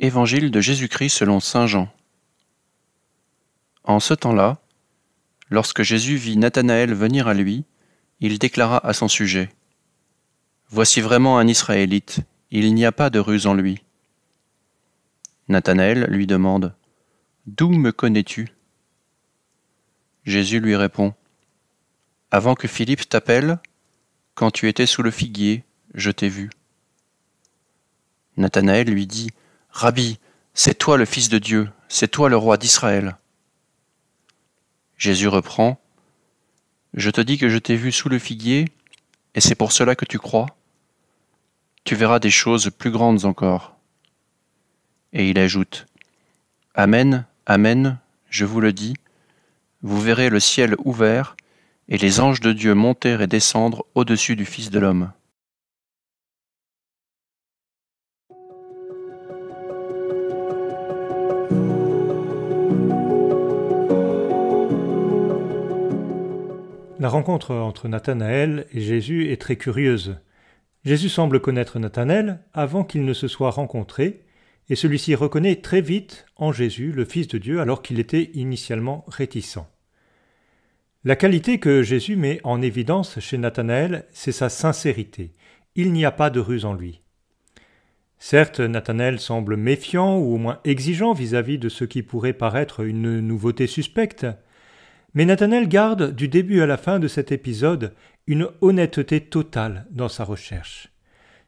Évangile de Jésus-Christ selon saint Jean. En ce temps-là, lorsque Jésus vit Nathanaël venir à lui, il déclara à son sujet : « Voici vraiment un Israélite, il n'y a pas de ruse en lui. » Nathanaël lui demande : « D'où me connais-tu » Jésus lui répond : « Avant que Philippe t'appelle, quand tu étais sous le figuier, je t'ai vu. » Nathanaël lui dit : « Rabbi, c'est toi le Fils de Dieu, c'est toi le roi d'Israël. » Jésus reprend : « Je te dis que je t'ai vu sous le figuier, et c'est pour cela que tu crois. Tu verras des choses plus grandes encore. » Et il ajoute : « Amen, amen, je vous le dis, vous verrez le ciel ouvert et les anges de Dieu monter et descendre au-dessus du Fils de l'homme. » La rencontre entre Nathanaël et Jésus est très curieuse. Jésus semble connaître Nathanaël avant qu'ils ne se soient rencontrés, et celui-ci reconnaît très vite en Jésus le Fils de Dieu alors qu'il était initialement réticent. La qualité que Jésus met en évidence chez Nathanaël, c'est sa sincérité. Il n'y a pas de ruse en lui. Certes, Nathanaël semble méfiant ou au moins exigeant vis-à-vis de ce qui pourrait paraître une nouveauté suspecte, mais Nathanaël garde, du début à la fin de cet épisode, une honnêteté totale dans sa recherche.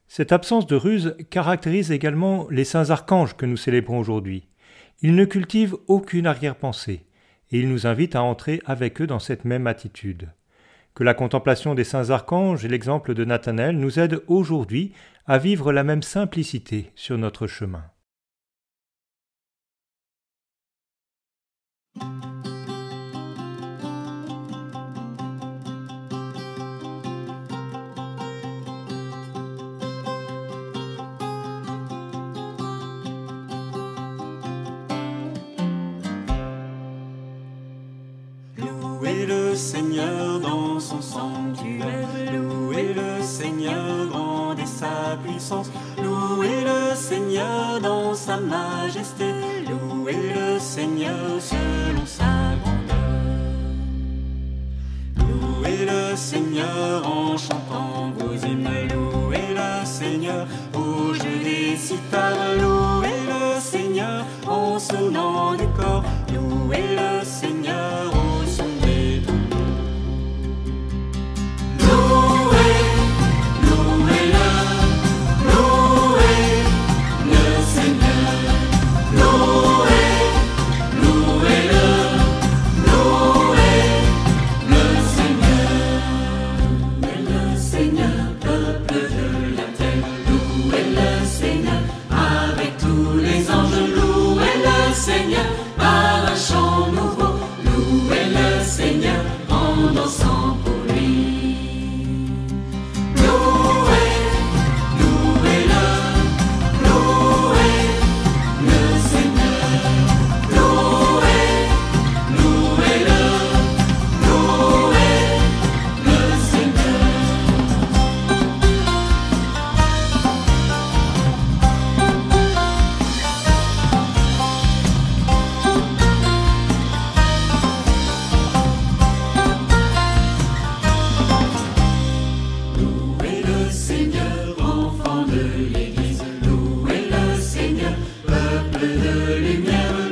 Cette absence de ruse caractérise également les saints archanges que nous célébrons aujourd'hui. Ils ne cultivent aucune arrière-pensée, et ils nous invitent à entrer avec eux dans cette même attitude. Que la contemplation des saints archanges et l'exemple de Nathanaël nous aident aujourd'hui à vivre la même simplicité sur notre chemin. Louez le Seigneur dans son sanctuaire, louez le Seigneur grand et sa puissance, louez le Seigneur dans sa majesté, louez le Seigneur selon sa grandeur. Louez le Seigneur en chantant vos hymnes, louez le Seigneur au jeu des cithales, louez le Seigneur en sonnant du corps, louez le Seigneur au son des tambours. Louez le Seigneur, peuple de lumière.